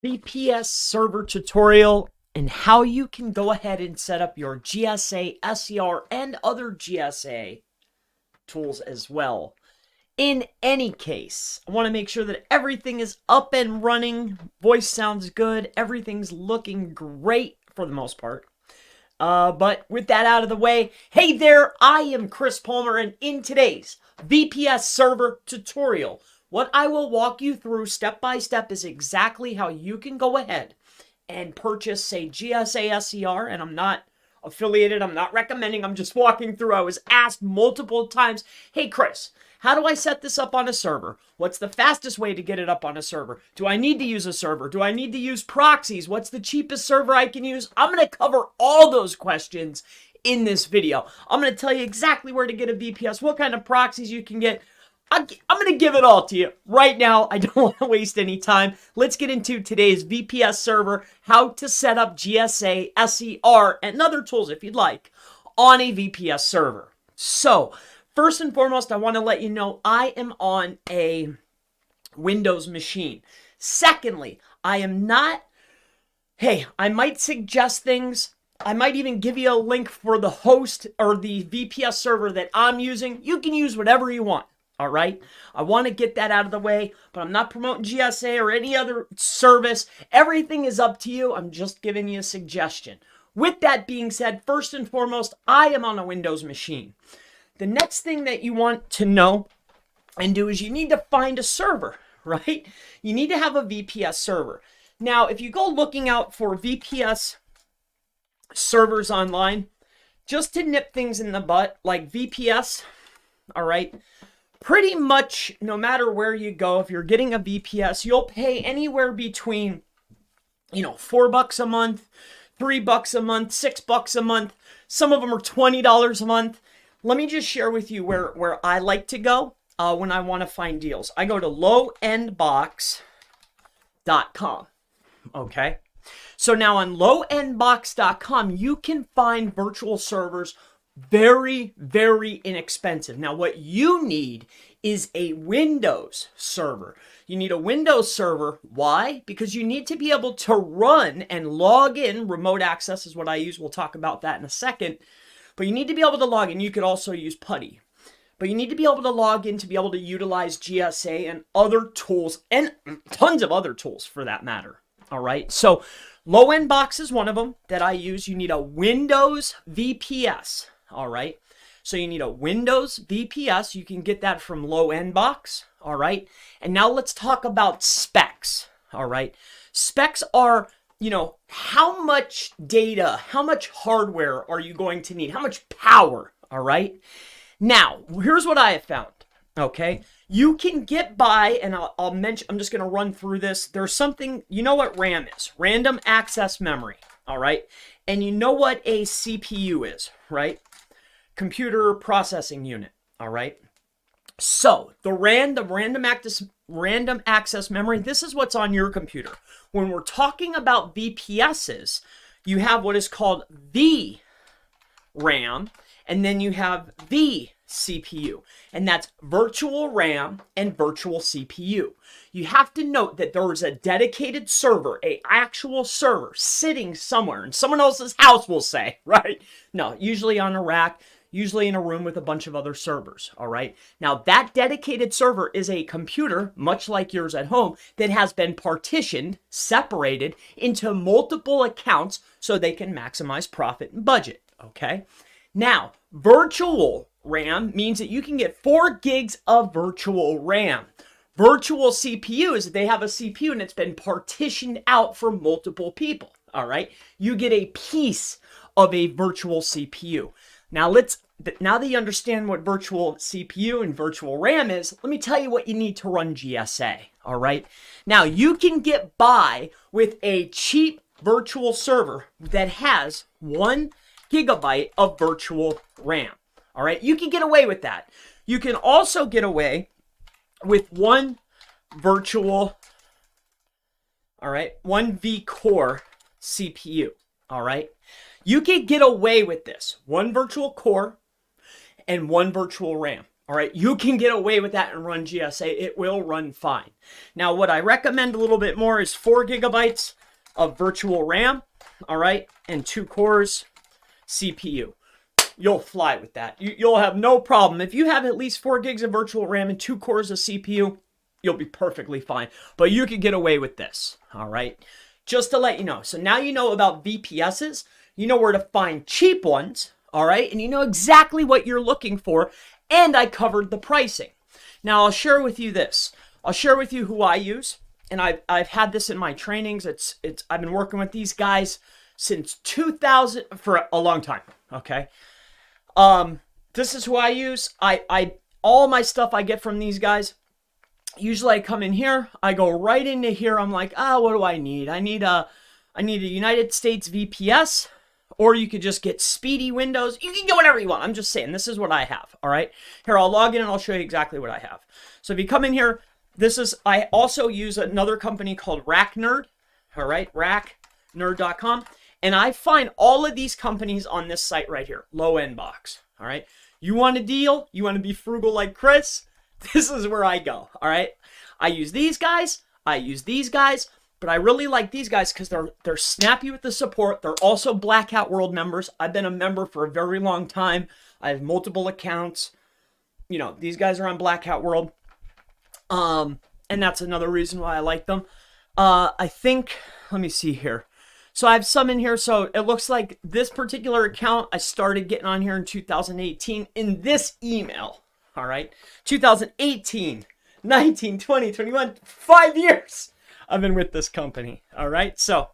VPS server tutorial and how you can go ahead and set up your GSA SER and other GSA tools as well. In any case, I want to make sure that everything is up and running, voice sounds good, everything's looking great for the most part. But with that out of the way, hey there, I am Chris Palmer, and in today's VPS server tutorial, what I will walk you through step by step is exactly how you can go ahead and purchase, say, GSA SER, and I'm not affiliated, I'm not recommending, I'm just walking through. I was asked multiple times, hey Chris, how do I set this up on a server? What's the fastest way to get it up on a server? Do I need to use a server? Do I need to use proxies? What's the cheapest server I can use? I'm going to cover all those questions in this video. I'm going to tell you exactly where to get a VPS, what kind of proxies you can get. I'm going to give it all to you right now. I don't want to waste any time. Let's get into today's VPS server, how to set up GSA, SER, and other tools if you'd like on a VPS server. So, first and foremost, I want to let you know I am on a Windows machine. Secondly, I am not, hey, I might suggest things. I might even give you a link for the host or the VPS server that I'm using. You can use whatever you want. All right, I want to get that out of the way, but I'm not promoting GSA or any other service. Everything is up to you. I'm just giving you a suggestion. With that being said, first and foremost, I am on a Windows machine. The next thing that you want to know and do is you need to find a server, right? You need to have a VPS server. Now, if you go looking out for VPS servers online, just to nip things in the butt, like VPS, all right, pretty much no matter where you go, if you're getting a VPS, you'll pay anywhere between, $4 a month, $3 a month, $6 a month. Some of them are $20 a month. Let me just share with you where I like to go when I want to find deals. I go to lowendbox.com. Okay. So now on lowendbox.com, you can find virtual servers very, very inexpensive. Now, what you need is a Windows server. You need a Windows server. Why? Because you need to be able to run and log in. Remote access is what I use. We'll talk about that in a second. But you need to be able to log in. You could also use PuTTY. But you need to be able to log in to be able to utilize GSA and other tools and tons of other tools for that matter. All right. So low end box is one of them that I use. You need a Windows VPS. All right. So you need a Windows VPS. You can get that from Low End Box. All right. And now let's talk about specs. All right. Specs are, how much data, how much hardware are you going to need? How much power? All right. Now, here's what I have found. Okay. You can get by, and I'll mention, I'm just going to run through this. There's something, you know what RAM is? Random access memory. All right. And you know what a CPU is, right? Computer processing unit. All right. So the random access memory, this is what's on your computer. When we're talking about VPSs, you have what is called VRAM, and then you have vCPU, and that's virtual RAM and virtual CPU. You have to note that there is a dedicated server, an actual server sitting somewhere in someone else's house, we'll say, right? No, usually on a rack, usually in a room with a bunch of other servers, all right? Now, that dedicated server is a computer, much like yours at home, that has been partitioned, separated into multiple accounts so they can maximize profit and budget, okay? Now, virtual RAM means that you can get 4 gigs of virtual RAM. Virtual CPU is that they have a CPU and it's been partitioned out for multiple people, all right? You get a piece of a virtual CPU. Now now that you understand what virtual CPU and virtual RAM is, let me tell you what you need to run GSA, all right? Now, you can get by with a cheap virtual server that has 1 gigabyte of virtual RAM, all right? You can get away with that. You can also get away with 1 virtual, all right, 1 vCore CPU, all right? You can get away with this. 1 virtual core and 1 virtual RAM. All right, you can get away with that and run GSA. It will run fine. Now, what I recommend a little bit more is 4 gigabytes of virtual RAM, all right, and 2 cores CPU. You'll fly with that. You'll have no problem. If you have at least 4 gigs of virtual RAM and 2 cores of CPU, you'll be perfectly fine. But you can get away with this, all right? Just to let you know. So now you know about VPSs. You know where to find cheap ones, all right? And you know exactly what you're looking for. And I covered the pricing. Now I'll share with you this. I'll share with you who I use. And I've had this in my trainings. I've been working with these guys since 2000 for a long time, okay? This is who I use. All my stuff I get from these guys. Usually I come in here, I go right into here. I'm like, what do I need? I need a United States VPS, or you could just get speedy Windows. You can get whatever you want. I'm just saying, this is what I have. All right. Here, I'll log in and I'll show you exactly what I have. So if you come in here, I also use another company called Rack Nerd. All right. racknerd.com. And I find all of these companies on this site right here. Low end box. All right. You want a deal? You want to be frugal like Chris? This is where I go, all right? I use these guys, but I really like these guys because they're snappy with the support. They're also Blackout World members. I've been a member for a very long time. I have multiple accounts. You know, these guys are on Blackout World. And that's another reason why I like them. I think, let me see here. So I have some in here. So it looks like this particular account, I started getting on here in 2018 in this email. All right, 2018, 19, 20, 21, 5 years I've been with this company. All right, so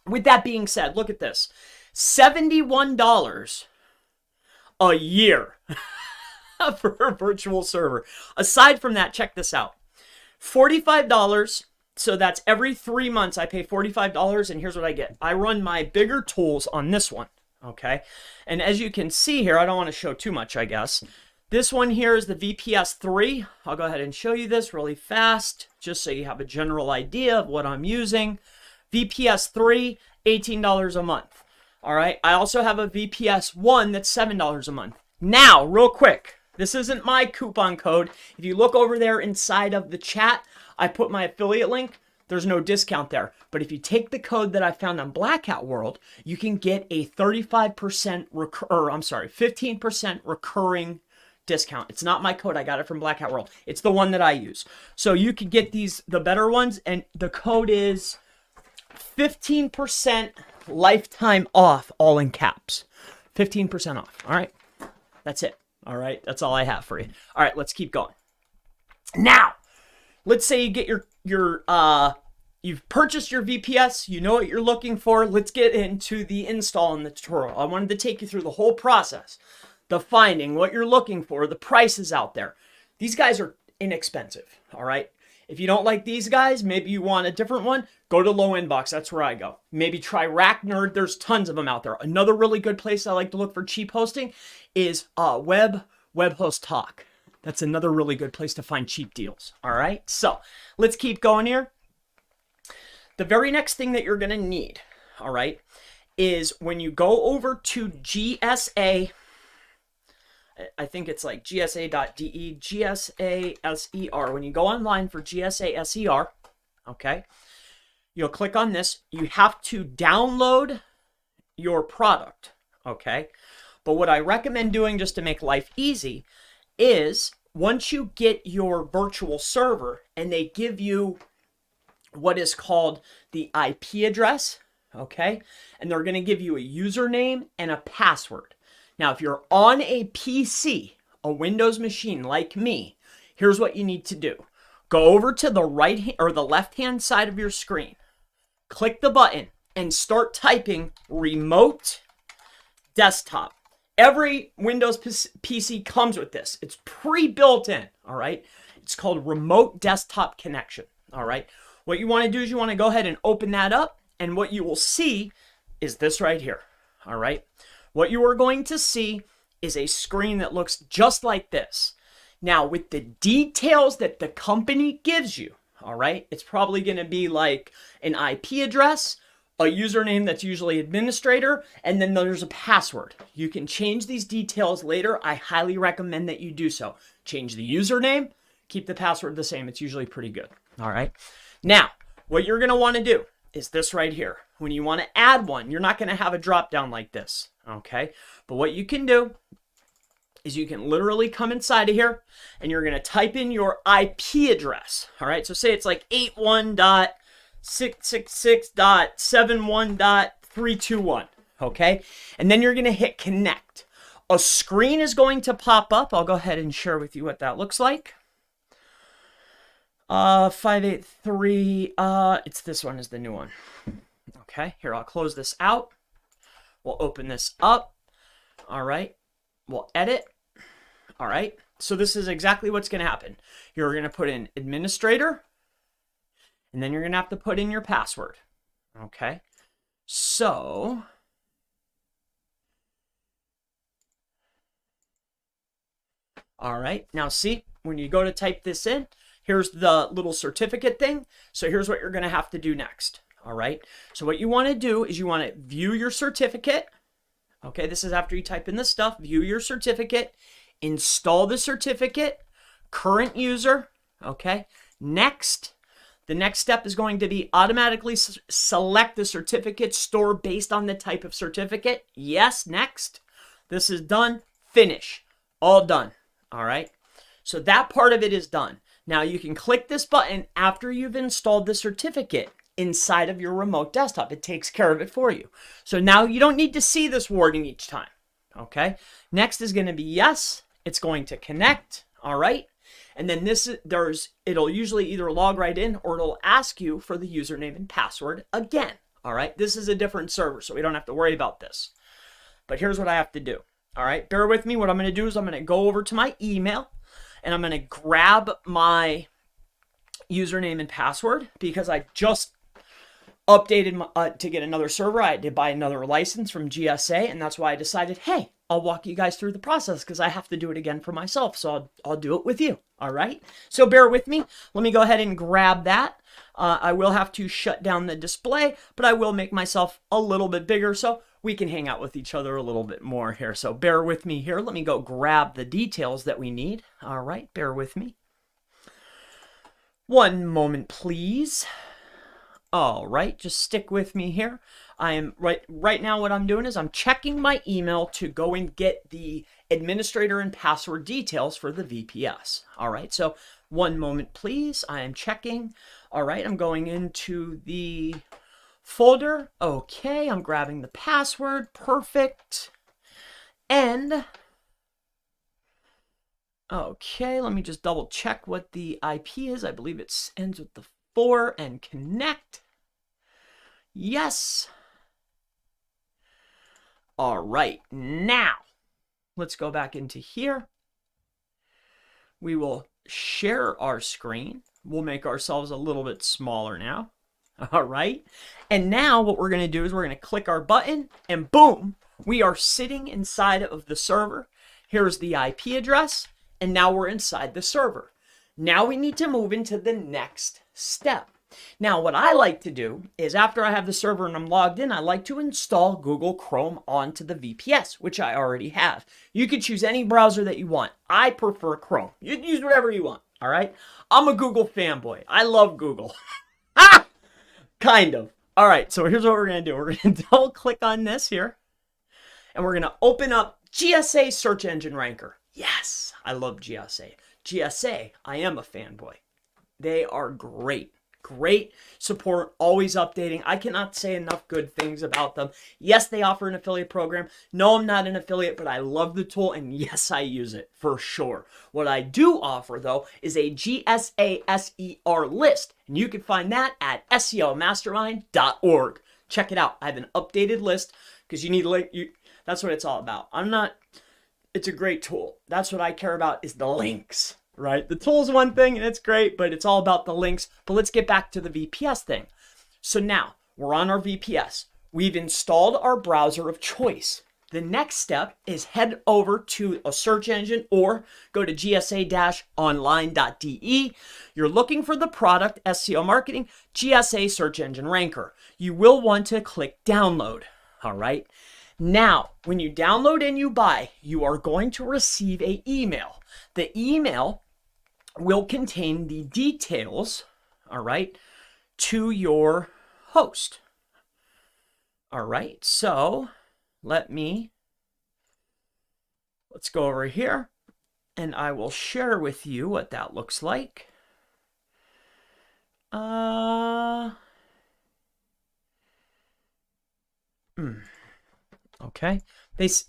with that being said, look at this. $71 a year for a virtual server. Aside from that, check this out. $45, so that's every 3 months I pay $45, and here's what I get. I run my bigger tools on this one, okay? And as you can see here, I don't want to show too much, I guess. This one here is the VPS 3. I'll go ahead and show you this really fast, just so you have a general idea of what I'm using. VPS 3, $18 a month. All right, I also have a VPS 1 that's $7 a month. Now, real quick, this isn't my coupon code. If you look over there inside of the chat, I put my affiliate link. There's no discount there. But if you take the code that I found on Blackout World, you can get a 15% recurring discount. It's not my code. I got it from Blackout World. It's the one that I use. So you could get the better ones, and the code is 15% lifetime off, all in caps. 15% off. All right. That's it. All right. That's all I have for you. All right. Let's keep going. Now, let's say you get you've purchased your VPS. You know what you're looking for. Let's get into the install in the tutorial. I wanted to take you through the whole process. The finding, what you're looking for, the prices out there. These guys are inexpensive, all right? If you don't like these guys, maybe you want a different one, go to Low End Box. That's where I go. Maybe try Rack Nerd. There's tons of them out there. Another really good place I like to look for cheap hosting is Web Host Talk. That's another really good place to find cheap deals, all right? So let's keep going here. The very next thing that you're going to need, all right, is when you go over to GSA, I think it's like gsa.de, GSA SER. When you go online for GSA SER, okay, you'll click on this. You have to download your product, okay? But what I recommend doing just to make life easy is once you get your virtual server and they give you what is called the IP address, okay? And they're going to give you a username and a password. Now, if you're on a PC, a Windows machine like me, here's what you need to do. Go over to the right or the left-hand side of your screen. Click the button and start typing remote desktop. Every Windows PC comes with this. It's pre-built in, all right? It's called remote desktop connection, all right? What you want to do is you want to go ahead and open that up, and what you will see is this right here, all right? What you are going to see is a screen that looks just like this. Now, with the details that the company gives you, all right, it's probably going to be like an IP address, a username that's usually administrator, and then there's a password. You can change these details later. I highly recommend that you do so. Change the username, keep the password the same. It's usually pretty good. All right. Now, what you're going to want to do is this right here. When you want to add one, you're not going to have a drop down like this. Okay. But what you can do is you can literally come inside of here and you're going to type in your IP address. All right. So say it's like 81.666.71.321. Okay. And then you're going to hit connect. A screen is going to pop up. I'll go ahead and share with you what that looks like. 583, it's this one is the new one. Okay, here, I'll close this out. We'll open this up. All right, we'll edit. All right, so this is exactly what's going to happen. You're going to put in administrator, and then you're going to have to put in your password. Okay, so all right, now see, when you go to type this in, here's the little certificate thing. So here's what you're going to have to do next. All right. So what you want to do is you want to view your certificate. Okay. This is after you type in the stuff. View your certificate. Install the certificate. Current user. Okay. Next. The next step is going to be automatically select the certificate store based on the type of certificate. Yes. Next. This is done. Finish. All done. All right. So that part of it is done. Now you can click this button after you've installed the certificate inside of your remote desktop. It takes care of it for you. So now you don't need to see this warning each time. Okay. Next is going to be yes. It's going to connect. All right. And then it'll usually either log right in or it'll ask you for the username and password again. All right. This is a different server, so we don't have to worry about this. But here's what I have to do. All right. Bear with me. What I'm going to do is I'm going to go over to my email. And I'm going to grab my username and password because I just updated to get another server. I had to buy another license from GSA, and that's why I decided, hey, I'll walk you guys through the process because I have to do it again for myself. So I'll do it with you. All right. So bear with me. Let me go ahead and grab that. I will have to shut down the display, but I will make myself a little bit bigger so we can hang out with each other a little bit more here. So bear with me here. Let me go grab the details that we need. All right, bear with me. One moment, please. All right, just stick with me here. I am right now what I'm doing is I'm checking my email to go and get the administrator and password details for the VPS. All right, so one moment, please. I am checking. All right, I'm going into the folder. Okay, I'm grabbing the password. Perfect. And okay, let me just double check what the IP is. I believe it ends with the 4 and connect. Yes. All right, now let's go back into here. We will share our screen. We'll make ourselves a little bit smaller now. All right. And now what we're going to do is we're going to click our button and boom, we are sitting inside of the server. Here's the IP address. And now we're inside the server. Now we need to move into the next step. Now, what I like to do is after I have the server and I'm logged in, I like to install Google Chrome onto the VPS, which I already have. You can choose any browser that you want. I prefer Chrome. You can use whatever you want. All right. I'm a Google fanboy. I love Google. Ah! Kind of. All right. So here's what we're going to do. We're going to double click on this here and we're going to open up GSA Search Engine Ranker. Yes. I love GSA. GSA, I am a fanboy. They are great. Great support, always updating. I cannot say enough good things about them. Yes, they offer an affiliate program. No, I'm not an affiliate, but I love the tool, and yes, I use it for sure. What I do offer, though, is a GSA SER list, and you can find that at SEOmastermind.org. Check it out. I have an updated list because you need that's what it's all about. It's a great tool. That's what I care about is the links. Right? The tool's one thing and it's great, but it's all about the links. But let's get back to the VPS thing. So now we're on our VPS. We've installed our browser of choice. the next step is head over to a search engine or go to gsa-online.de. You're looking for the product SEO Marketing GSA Search Engine Ranker. You will want to click download. All right. Now, when you download and you buy, you are going to receive an email. The email will contain the details, all right, to your host. All right, so let's go over here and I will share with you what that looks like. Okay, it's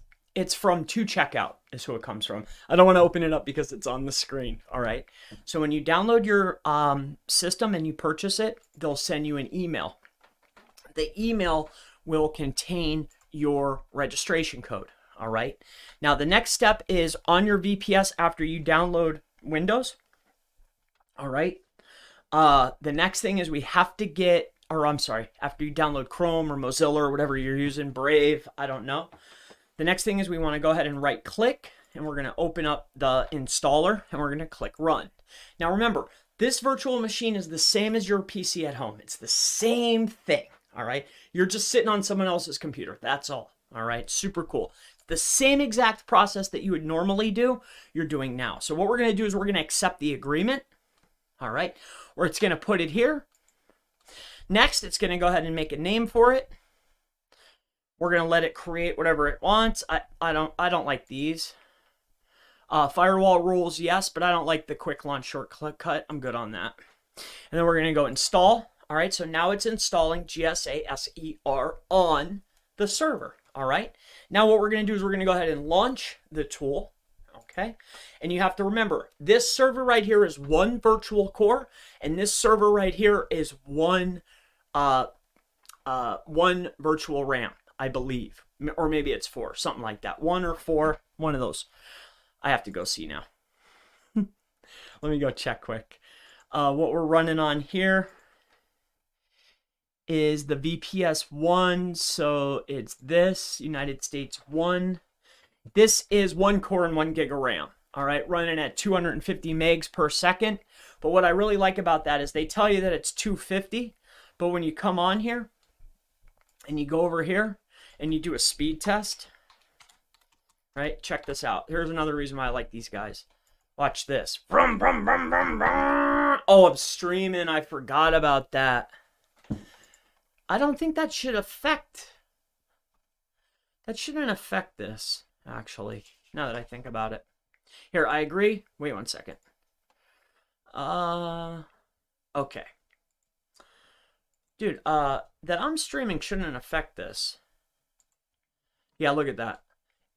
from To Checkout is who it comes from. I don't want to open it up because it's on the screen. All right, so when you download your system and you purchase it, they'll send you an email. The email will contain your registration code. All right, now the next step is on your VPS after you download Windows. All right, the next thing is we have to get, or I'm sorry, after you download Chrome or Mozilla or whatever you're using, Brave, I don't know. The next thing is we want to go ahead and right click and we're going to open up the installer and we're going to click run. Now remember, this virtual machine is the same as your PC at home. It's the same thing. All right. You're just sitting on someone else's computer. That's all. All right. Super cool. The same exact process that you would normally do, you're doing now. So what we're going to do is we're going to accept the agreement. All right. Or it's going to put it here. Next, it's going to go ahead and make a name for it. We're going to let it create whatever it wants. I don't like these. Firewall rules, yes, but I don't like the quick launch shortcut. I'm good on that. And then we're going to go install. All right, so now it's installing GSA SER on the server. All right, now what we're going to do is we're going to go ahead and launch the tool. Okay, and you have to remember this server right here is one virtual core, and this server right here is one virtual RAM, I believe, or maybe it's 4, something like that. 1 or 4, one of those. I have to go see now. Let me go check quick. What we're running on here is the VPS 1, so it's this, United States 1. This is 1 core and 1 gig of RAM. All right, running at 250 megs per second. But what I really like about that is they tell you that it's 250, but when you come on here and you go over here and you do a speed test, right? Check this out. Here's another reason why I like these guys. Watch this. Oh, I'm streaming. I forgot about that. I don't think that should affect. That shouldn't affect this, actually, now that I think about it. Here, I agree. Wait 1 second. Okay. Dude, that I'm streaming shouldn't affect this. Yeah, look at that.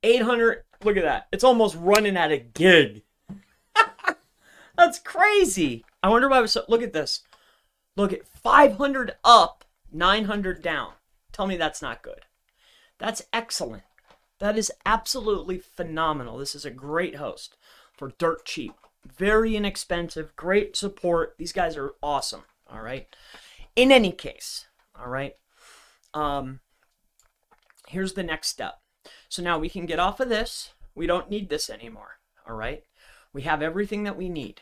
800, look at that. It's almost running at a gig. That's crazy. I wonder why it was so, look at this. Look at 500 up, 900 down. Tell me that's not good. That's excellent. That is absolutely phenomenal. This is a great host for dirt cheap. Very inexpensive, great support. These guys are awesome, all right? In any case, all right, here's the next step. So now we can get off of this. We don't need this anymore, all right? We have everything that we need.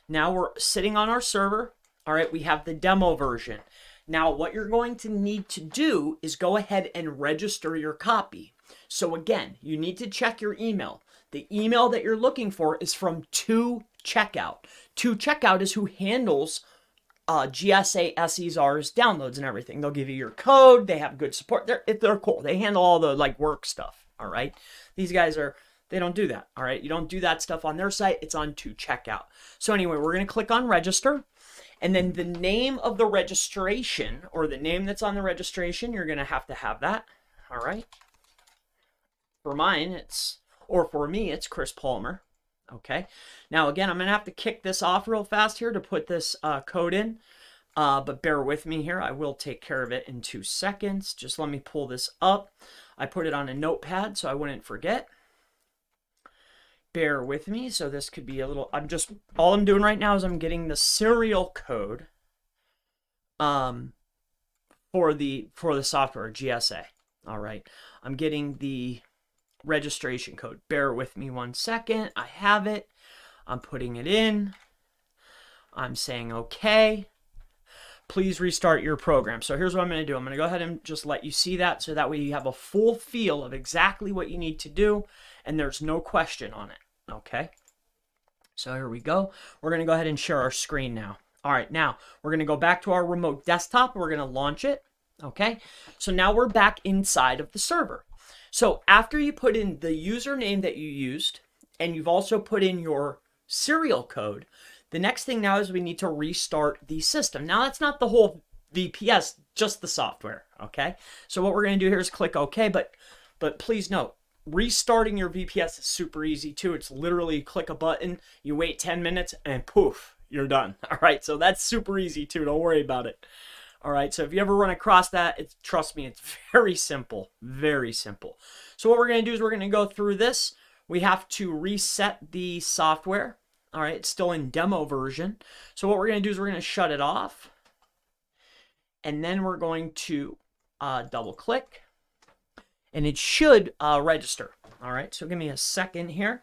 Now we're sitting on our server, all right? We have the demo version. Now what you're going to need to do is go ahead and register your copy. So again, you need to check your email. The email that you're looking for is from To Checkout. To Checkout is who handles GSA SER's downloads and everything. They'll give you your code. They have good support. They're cool. They handle all the like work stuff. All right. These guys they don't do that. All right. You don't do that stuff on their site. It's on To Checkout. So anyway, we're going to click on register. And then the name of the registration, or the name that's on the registration, you're going to have that. All right. For mine, for me, it's Chris Palmer. Okay. Now, again, I'm going to have to kick this off real fast here to put this code in. But bear with me here. I will take care of it in 2 seconds. Just let me pull this up. I put it on a notepad so I wouldn't forget. Bear with me. So this could be a little, all I'm doing right now is I'm getting the serial code for the software, GSA. All right. I'm getting the registration code. Bear with me 1 second. I have it. I'm putting it in. I'm saying okay. Please restart your program. So here's what I'm going to do. I'm going to go ahead and just let you see that, so that way you have a full feel of exactly what you need to do and there's no question on it. Okay. So here we go. We're going to go ahead and share our screen now. All right, now we're going to go back to our remote desktop. We're going to launch it. Okay. So now we're back inside of the server. So after you put in the username that you used, and you've also put in your serial code, the next thing now is we need to restart the system. Now that's not the whole VPS, just the software, okay? So what we're going to do here is click OK, but please note, restarting your VPS is super easy too. It's literally click a button, you wait 10 minutes, and poof, you're done. All right, so that's super easy too. Don't worry about it. All right, so if you ever run across that, trust me, it's very simple, very simple. So what we're going to do is we're going to go through this. We have to reset the software. All right, it's still in demo version. So what we're going to do is we're going to shut it off. And then we're going to double click. And it should register. All right, so give me a second here.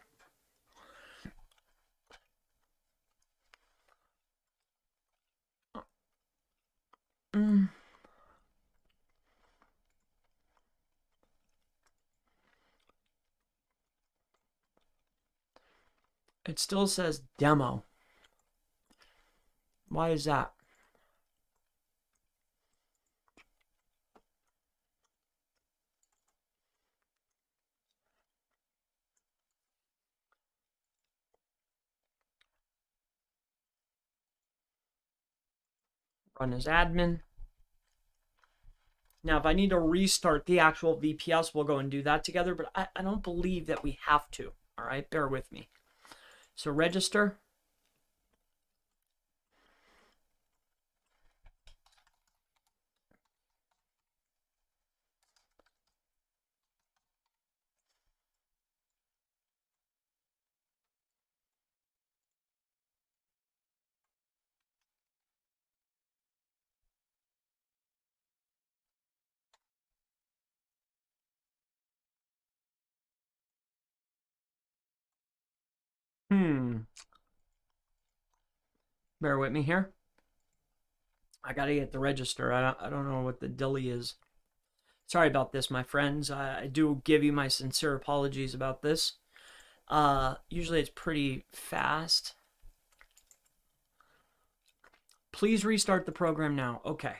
It still says demo. Why is that? Run as admin. Now, if I need to restart the actual VPS, we'll go and do that together, but I don't believe that we have to. All right, bear with me. So register. Bear with me here. I gotta get the register. I don't know what the dilly is. Sorry about this, my friends. I do give you my sincere apologies about this. Usually it's pretty fast. Please restart the program now. Okay.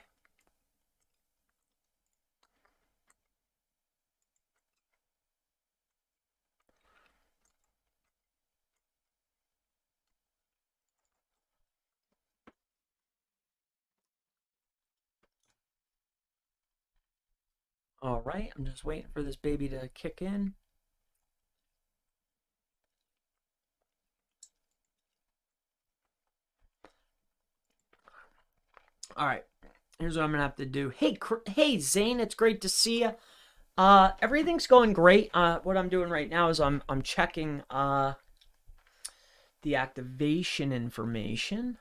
All right, I'm just waiting for this baby to kick in. All right, here's what I'm gonna have to do. Hey, Zane, it's great to see you. Everything's going great. What I'm doing right now is I'm checking the activation information.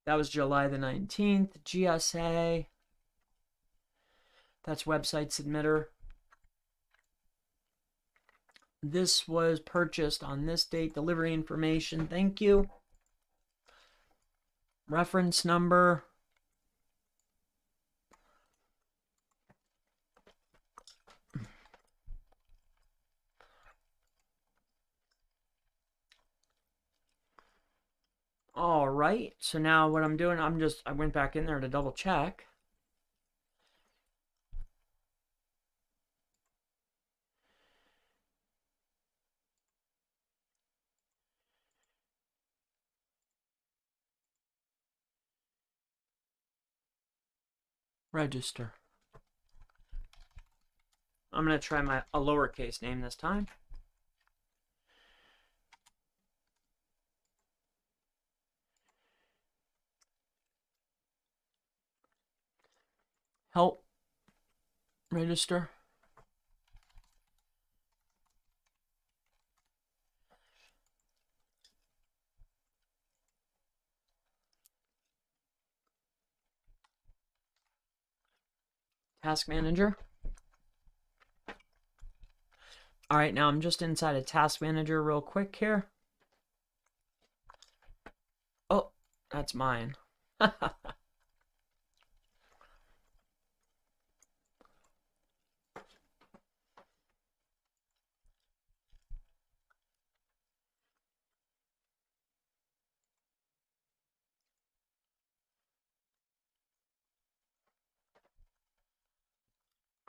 That was July the 19th. GSA. That's website submitter. This was purchased on this date. Delivery information. Thank you. Reference number. All right. So now what I'm doing, I went back in there to double check. Register. I'm going to try a lowercase name this time. Help. Register. Task Manager. All right, now I'm just inside of Task Manager real quick here. Oh, that's mine.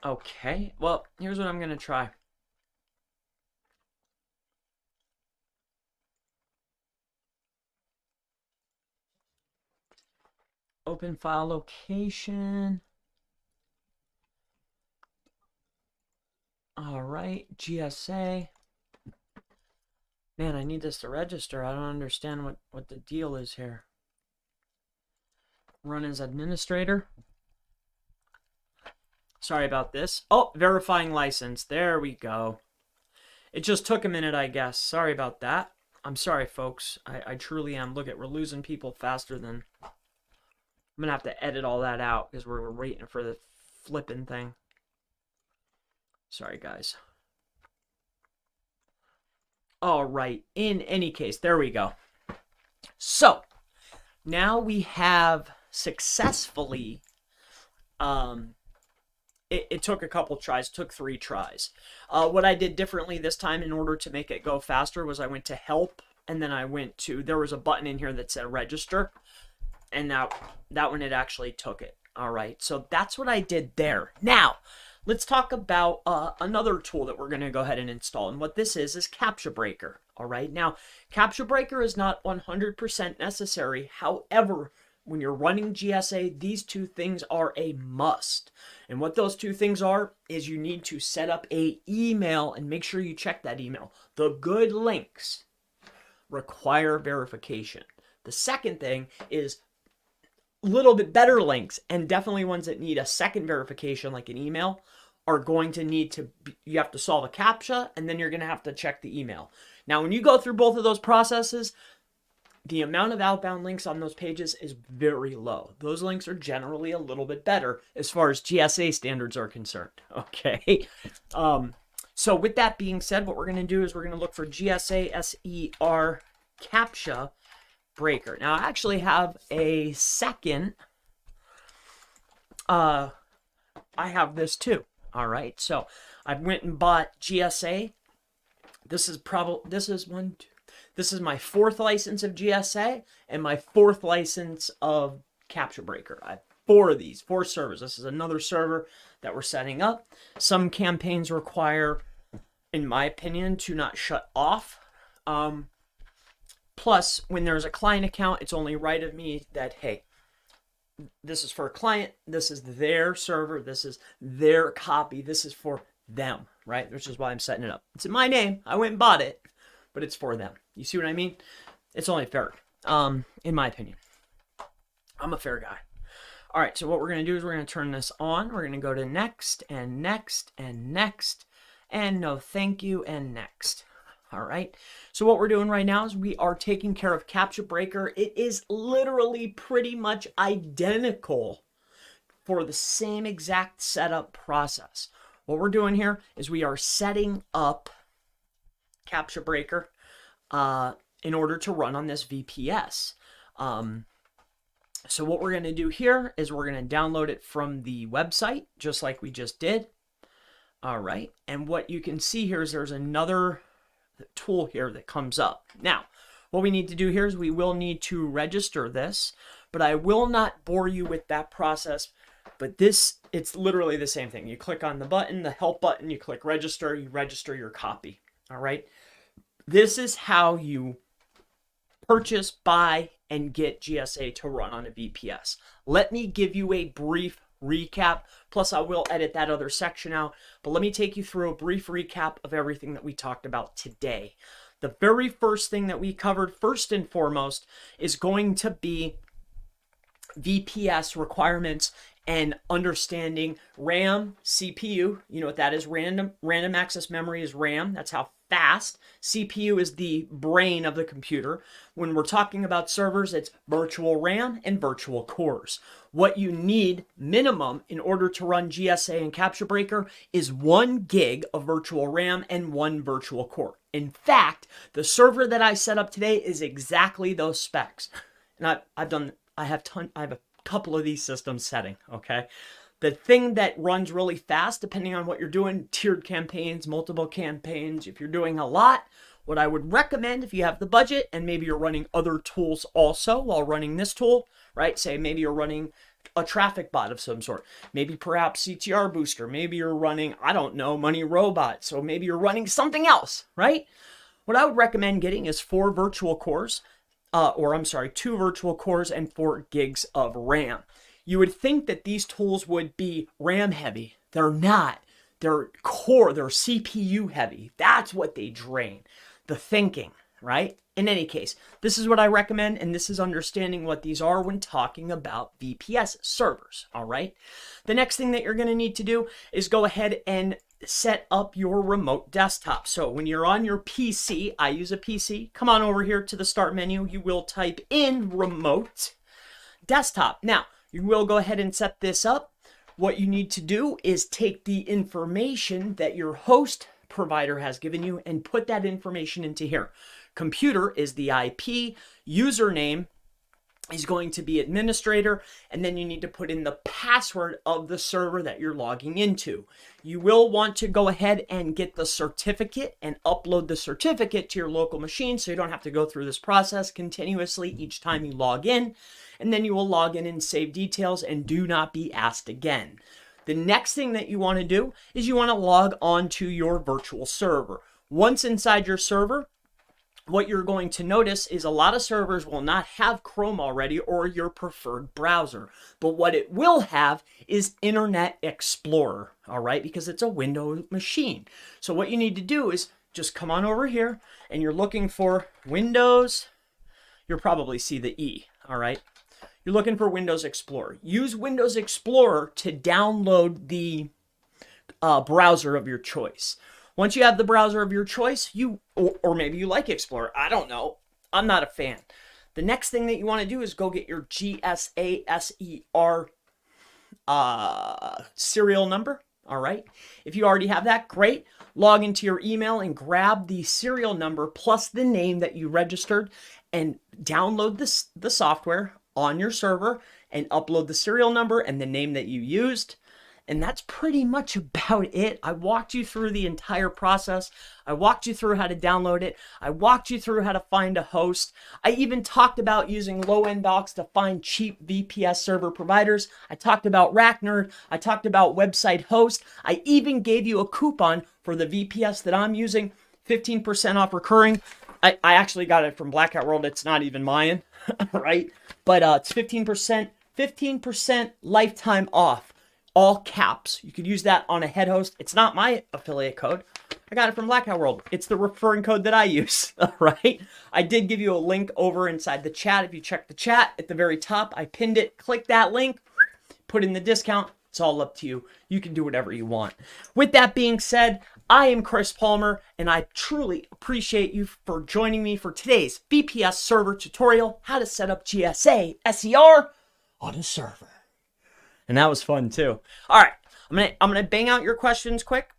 Okay, well, here's what I'm going to try. Open file location. All right, GSA. Man, I need this to register. I don't understand what the deal is here. Run as administrator. Sorry about this. Oh, verifying license. There we go. It just took a minute, I guess. Sorry about that. I'm sorry, folks. I truly am. Look, we're losing people faster than... I'm going to have to edit all that out because we're waiting for the flipping thing. Sorry, guys. All right. In any case, there we go. So, now we have successfully... It took a couple tries, took 3 tries. What I did differently this time in order to make it go faster was I went to help, and then I went to, there was a button in here that said register, and that one, it actually took it. All right, so that's what I did there. Now, let's talk about another tool that we're going to go ahead and install, and what this is Captcha Breaker. All right, now, Captcha Breaker is not 100% necessary. However, when you're running GSA, these 2 things are a must. And what those 2 things are is you need to set up an email and make sure you check that email. The good links require verification. The second thing is a little bit better links, and definitely ones that need a second verification like an email are going to need to, you have to solve a CAPTCHA, and then you're going to have to check the email. Now, when you go through both of those processes, the amount of outbound links on those pages is very low. Those links are generally a little bit better as far as GSA standards are concerned. Okay. So with that being said, what we're going to do is we're going to look for GSA SER CAPTCHA Breaker. Now, I actually have a second. I have this too. All right. So I went and bought GSA. This is This is my 4th license of GSA and my 4th license of Captcha Breaker. I have 4 of these, 4 servers. This is another server that we're setting up. Some campaigns require, in my opinion, to not shut off. Plus, when there's a client account, it's only right of me that, hey, this is for a client, this is their server, this is their copy, this is for them, right? Which is why I'm setting it up. It's in my name. I went and bought it, but it's for them. You see what I mean? It's only fair, in my opinion. I'm a fair guy. All right, so what we're going to do is we're going to turn this on. We're going to go to next and next and next and no thank you and next. All right, so what we're doing right now is we are taking care of Captcha Breaker. It is literally pretty much identical for the same exact setup process. What we're doing here is we are setting up Captcha Breaker in order to run on this VPS. So what we're going to do here is we're going to download it from the website, just like we just did. All right, and what you can see here is there's another tool here that comes up. Now, what we need to do here is we will need to register this, but I will not bore you with that process. But this, it's literally the same thing. You click on the button, the help button, you click register, you register your copy. All right. This is how you purchase, buy, and get GSA to run on a VPS. Let me give you a brief recap. Plus, I will edit that other section out. But let me take you through a brief recap of everything that we talked about today. The very first thing that we covered, first and foremost, is going to be VPS requirements and understanding RAM, CPU. You know what that is? Random access memory is RAM. That's how fast. CPU is the brain of the computer. When we're talking about servers, it's virtual RAM and virtual cores. What you need minimum in order to run GSA and Capture Breaker is 1 gig of virtual RAM and 1 virtual core. In fact, the server that I set up today is exactly those specs. And I have a couple of these systems setting, okay? The thing that runs really fast, depending on what you're doing, tiered campaigns, multiple campaigns, if you're doing a lot, what I would recommend if you have the budget and maybe you're running other tools also while running this tool, right? Say maybe you're running a traffic bot of some sort, maybe perhaps CTR booster, maybe you're running, I don't know, Money Robot, so maybe you're running something else, right? What I would recommend getting is 2 virtual cores and 4 gigs of RAM. You would think that these tools would be RAM heavy. They're not. They're CPU heavy. That's what they drain. The thinking, right? In any case, this is what I recommend, and this is understanding what these are when talking about VPS servers, all right? The next thing that you're going to need to do is go ahead and set up your remote desktop. So when you're on your PC, I use a PC, come on over here to the start menu. You will type in remote desktop. Now, you will go ahead and set this up. What you need to do is take the information that your host provider has given you and put that information into here. Computer is the IP, username is going to be administrator, and then you need to put in the password of the server that you're logging into. You will want to go ahead and get the certificate and upload the certificate to your local machine so you don't have to go through this process continuously each time you log in, and then you will log in and save details and do not be asked again. The next thing that you want to do is you want to log on to your virtual server. Once inside your server, what you're going to notice is a lot of servers will not have Chrome already or your preferred browser. But what it will have is Internet Explorer, all right, because it's a Windows machine. So what you need to do is just come on over here and you're looking for Windows. You'll probably see the E, all right? You're looking for Windows Explorer. Use Windows Explorer to download the browser of your choice. Once you have the browser of your choice, or maybe you like Explorer, I don't know. I'm not a fan. The next thing that you want to do is go get your GSA SER serial number, all right? If you already have that, great. Log into your email and grab the serial number plus the name that you registered and download the software on your server and upload the serial number and the name that you used. And that's pretty much about it. I walked you through the entire process. I walked you through how to download it. I walked you through how to find a host. I even talked about using low-end docs to find cheap VPS server providers. I talked about RackNerd. I talked about website host. I even gave you a coupon for the VPS that I'm using, 15% off recurring. I actually got it from Blackout World. It's not even mine, right? But it's 15% lifetime off. All caps. You could use that on a head host. It's not my affiliate code. I got it from Blackout World. It's the referring code that I use, right? I did give you a link over inside the chat. If you check the chat at the very top, I pinned it. Click that link, put in the discount. It's all up to you. You can do whatever you want. With that being said, I am Chris Palmer, and I truly appreciate you for joining me for today's VPS server tutorial, how to set up GSA SER on a server. And that was fun too. All right, I'm gonna bang out your questions quick,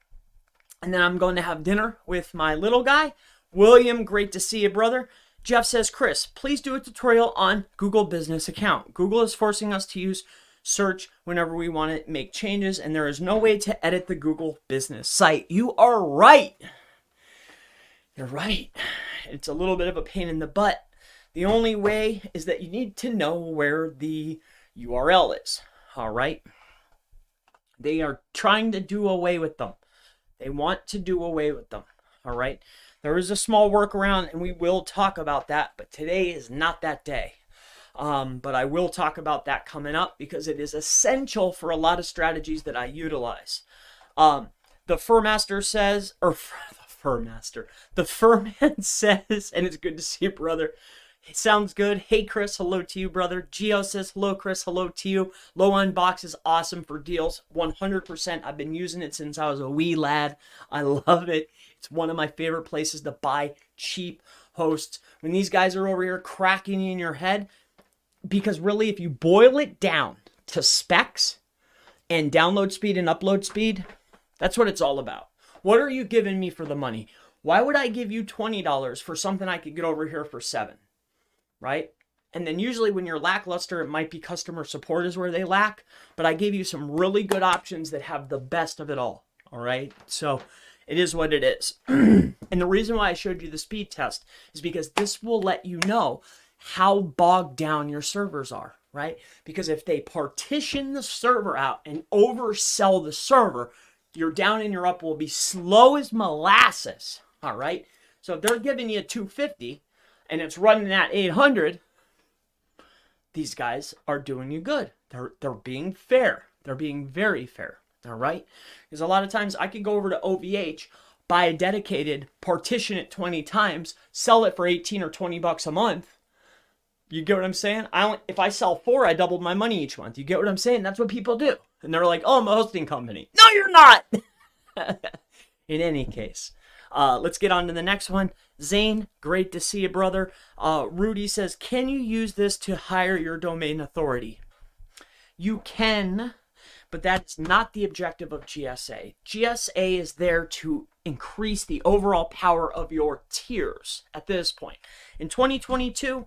and then I'm going to have dinner with my little guy. William, great to see you, brother. Jeff says, Chris, please do a tutorial on Google Business Account. Google is forcing us to use search whenever we want to make changes, and there is no way to edit the Google Business site. You are right. You're right. It's a little bit of a pain in the butt. The only way is that you need to know where the URL is. All right. They are trying to do away with them. They want to do away with them. All right. There is a small workaround, and we will talk about that, but today is not that day. But I will talk about that coming up because it is essential for a lot of strategies that I utilize. The Furmaster says, or the Furman says, and it's good to see you, brother. It sounds good. Hey, Chris, hello to you, brother. Geo says, hello, Chris, hello to you. Low Unbox is awesome for deals. 100%. I've been using it since I was a wee lad. I love it. It's one of my favorite places to buy cheap hosts. When these guys are over here cracking in your head, because really, if you boil it down to specs and download speed and upload speed, that's what it's all about. What are you giving me for the money? Why would I give you $20 for something I could get over here for $7, right? And then usually when you're lackluster, it might be customer support is where they lack, but I gave you some really good options that have the best of it all right? So it is what it is. And the reason why I showed you the speed test is because this will let you know how bogged down your servers are, right? Because if they partition the server out and oversell the server, your down and your up will be slow as molasses, all right? So if they're giving you 250 and it's running at 800, these guys are doing you good. They're being fair. They're being very fair, all right? Because a lot of times I could go over to OVH, buy a dedicated, partition it 20 times, sell it for 18 or 20 bucks a month. You get what I'm saying? If I sell 4, I doubled my money each month. You get what I'm saying? That's what people do. And they're like, oh, I'm a hosting company. No, you're not. In any case, let's get on to the next one. Zane, great to see you, brother. Rudy says, can you use this to hire your domain authority? You can, but that's not the objective of GSA. GSA is there to increase the overall power of your tiers at this point. In 2022,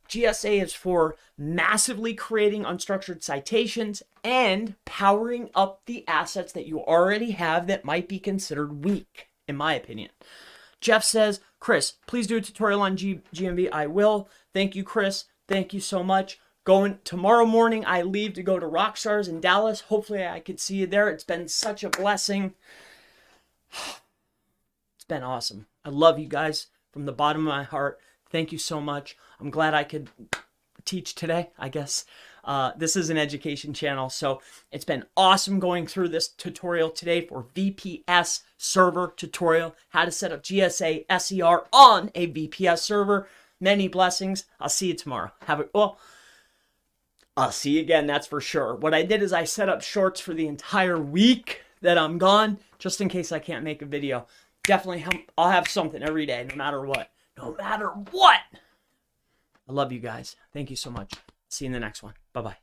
GSA is for massively creating unstructured citations and powering up the assets that you already have that might be considered weak, in my opinion. Jeff says, Chris, please do a tutorial on GMV. I will. Thank you, Chris. Thank you so much. Tomorrow morning, I leave to go to Rockstars in Dallas. Hopefully, I could see you there. It's been such a blessing. It's been awesome. I love you guys from the bottom of my heart. Thank you so much. I'm glad I could teach today, I guess. This is an education channel, so it's been awesome going through this tutorial today for VPS Server tutorial, how to set up GSA SER on a VPS server. Many blessings. I'll see you tomorrow. I'll see you again, that's for sure. What I did is I set up shorts for the entire week that I'm gone, just in case I can't make a video. Definitely, I'll have something every day, no matter what. No matter what. I love you guys. Thank you so much. See you in the next one. Bye-bye.